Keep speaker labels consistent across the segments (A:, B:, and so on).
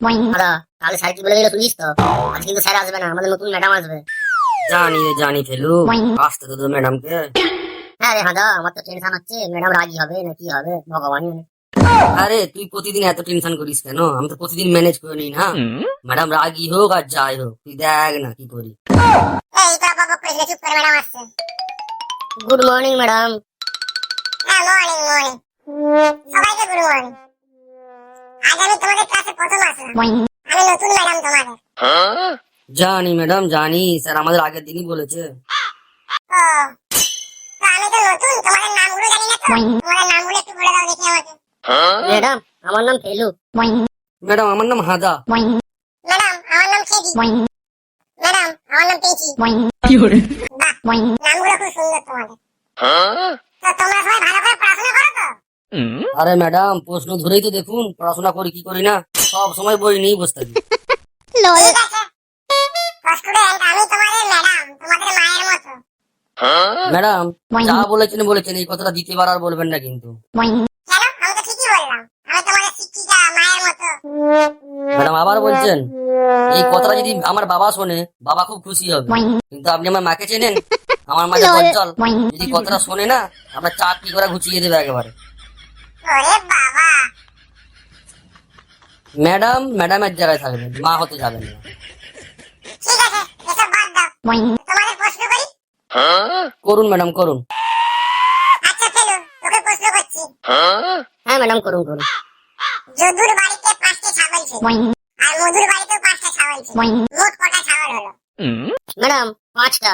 A: দাদা কাল স্যার কি বলে গেল শুনিস তো? আজ কিন্তু স্যার আসবে না, আমাদের নতুন ম্যাডাম আসবে।
B: জানি রে জানি ফেলু, আসতে তো ম্যাডামকে।
A: হ্যাঁ রে হাদা, আমার তো টেনশন হচ্ছে ম্যাডাম রাজি হবে না কি হবে ভগবানই জানে।
B: আরে তুই প্রতিদিন এত টেনশন করিস কেন? আমি তো প্রতিদিন ম্যানেজ করে নিই না। ম্যাডাম রাগি হোক আর যাই হোক, তুই দেখ না কি করি।
C: এই তো বাবা কইলে চুপ করে ম্যাডাম আসছে।
A: Good morning madam.
C: হ্যাঁ মর্নিং মর্নিং, সবাইকে গুড মর্নিং। আজ আমি তোমাদের ক্লাসে প্রথম আসলাম, আমি নতুন ম্যাডাম তোমাদের।
B: জানি ম্যাডাম জানি, স্যার আমাদের আগের দিনই বলেছে।
C: ও তো আমি তো নতুন, তোমাদের নামগুলো জানি না তো, তোমাদের নামগুলো একটু বলে দাও দেখি আমাকে।
A: ম্যাডাম আমার নাম ফেলু।
B: ম্যাডাম আমার নাম হাদা।
C: ম্যাডাম আমার নাম খেদি। ম্যাডাম আমার নাম পেঁচি। বাহ, নামগুলো খুব সুন্দর তোমাদের। তো তোমরা সবাই ভালো করে পড়াশোনা করো তো?
B: আরে ম্যাডাম প্রশ্ন ধরেই তো দেখুন, পড়াশোনা করি কি করি না, সব সময় বই নিয়েই বসে থাকি।
C: ঠিক আছে স্টুডেন্ট, আমি তোমাদের ম্যাডাম, তোমাদের মায়ের মতো।
B: ম্যাডাম যা বলেছেন এই কথাটা দ্বিতীয়বার আর বলবেন না কিন্তু।
C: কেন? আমি তো ঠিকই বললাম, আমি তোমাদের শিক্ষিকা মায়ের মতো।
B: ম্যাডাম আবার বলছেন? এই কথাটা যদি আমার বাবা শোনে, বাবা খুব খুশি হবে। কিন্তু আপনি আমার মাকে চেনেন? আমার মা যে বজ্জল, যদি কথাটা শোনে না, আপনার চাকরি করে ঘুচিয়ে দেবে একেবারে।
C: ওরে বাবা,
B: ম্যাডাম ম্যাডামের জায়গায় থাকবেন, মা হতে যাবেন না।
C: ঠিক আছে এসব বাদ দাও, তোমাদের প্রশ্ন করি।
B: করুন ম্যাডাম করুন।
C: আচ্ছা ফেলু, তোকে প্রশ্ন করছি।
A: হ্যাঁ ম্যাডাম করুন করুন।
C: যদুর বাড়িতে 5টা ছাগল ছিল আর মধুর বাড়িতেও 5টা ছাগল ছিল, মোট কটা ছাগল হলো?
A: ম্যাডাম 5টা।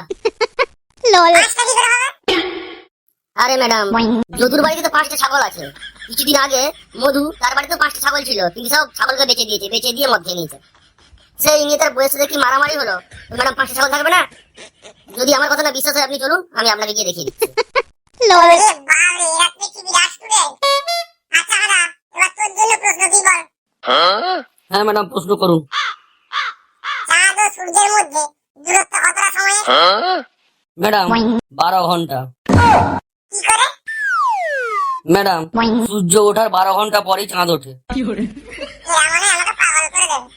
C: 5টা কি করে হবে?
A: আরে ম্যাডাম যদুর বাড়িতে তো 5টা ছাগল আছে, কিছুদিন আগে মধু তার বাড়িতে 5টা ছাগল ছিল, কিন্তু সব ছাগলকে বেচে দিয়েছে, বেচে দিয়ে মদ খেয়ে নিয়েছে। সেই নিয়ে তার বয়সে দেখি মারামারি হলো। তো ম্যাডাম 5টা ছাগল থাকবে না? যদি আমার কথা না বিশ্বাস হয় আপনি চলুন, আমি আপনাকে গিয়ে দেখিয়ে দিচ্ছি।
C: ওরে বাবারে, এরা তো কি বিরাট স্টুডেন্ট। আচ্ছা হাদা, এবার তোর জন্য প্রশ্ন কি বল।
B: হ্যাঁ ম্যাডাম প্রশ্ন করুন।
C: চাঁদ ও সূর্যের মধ্যে দূরত্ব কতটা সময়ে?
B: ম্যাডাম 12 ঘন্টা।
C: কি করে?
B: ম্যাডাম সূর্য ওঠার 12 ঘন্টা পরেই চাঁদ ওঠে।
C: এরা মানে আমাকে পাগল করে দেবে।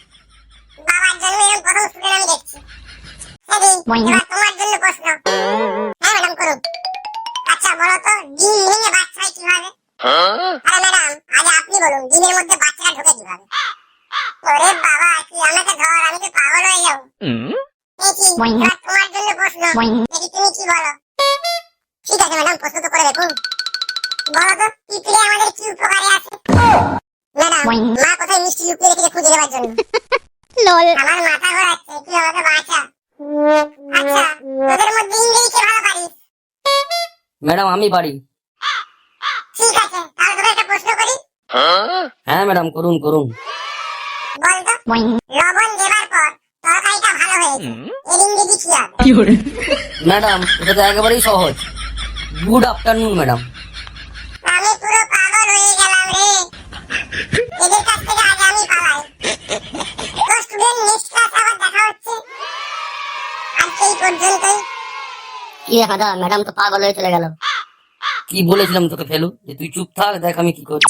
C: বাবার জন্য এরকম প্রথম স্টুডেন্ট আমি দেখছি। সেদি, এবার তোমার জন্য প্রশ্ন। হ্যাঁ ম্যাডাম করুন। আচ্ছা বলো তো, ডিম ভেঙে বাচ্চা হয় কিভাবে? আরে ম্যাডাম আগে আপনি বলুন, ডিমের মধ্যে বাচ্চাটা ঢোকে কিভাবে? ওরে বাবা, কি আমাকে ধর, আমি তো পাগল হয়ে যাবো। দেখি এবার তোমার জন্য প্রশ্ন, দেখি তুমি কি বলো। ঠিক আছে ম্যাডাম, প্রশ্ন তো করে দেখুন। বলো তো, পিঁপড়ে আমাদের কি উপকারে আছে? ম্যাডাম মা কোথায় মিষ্টি লুকিয়ে রেখেছে খুঁজে দেওয়ার জন্য। আমার মাথা ঘোরাচ্ছে, তুই আমাকে বাঁচা। আচ্ছা তোদের মধ্যে ইংরেজি কে ভালো পারিস?
B: ম্যাডাম আমি পারি।
C: ঠিক আছে, তাহলে তোকে একটা প্রশ্ন করি।
B: হ্যাঁ ম্যাডাম করুন করুন।
C: বলতো, লবণ দেবার পর তরকারিটা ভালো হয়েছে, এর ইংরেজি কি হবে?
B: ম্যাডাম এটা তো একেবারেই সহজ, গুড আফটারনুন ম্যাডাম।
C: আমি পুরো পাগল হয়ে গেলাম রে, এদের কাছ থেকে আগে আমি পালাই। তো স্টুডেন্ট, নেক্সট ক্লাস আবার দেখা হচ্ছে। আজকে এই পর্যন্তই।
A: কি রে হাদা, ম্যাডাম তো পাগল হয়ে চলে গেল।
B: কি বলেছিলাম তোকে ফেলু, যে তুই চুপ থাক, দেখ আমি কি করি।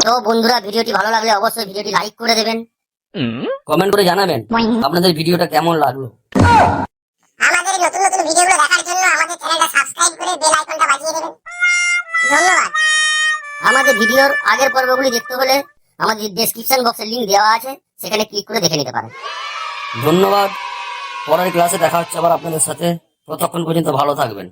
A: তো বন্ধুরা ভিডিওটি ভালো লাগলে অবশ্যই ভিডিওটি লাইক করে দেবেন,
B: কমেন্ট করে জানাবেন আপনাদের ভিডিওটা কেমন লাগলো।
C: আমাদের নতুন নতুন ভিডিওগুলো দেখার জন্য আমাদের চ্যানেলটা সাবস্ক্রাইব করে বেল আইকনটা বাজিয়ে দেবেন। ধন্যবাদ।
A: আমাদের ভিডিওর আগের পর্বগুলি দেখতে হলে আমাদের ডেসক্রিপশন বক্সে লিংক দেওয়া আছে, সেখানে ক্লিক করে দেখে নিতে পারেন।
B: ধন্যবাদ। পরের ক্লাসে দেখা হচ্ছে আবার আপনাদের সাথে। ততক্ষণ পর্যন্ত ভালো থাকবেন।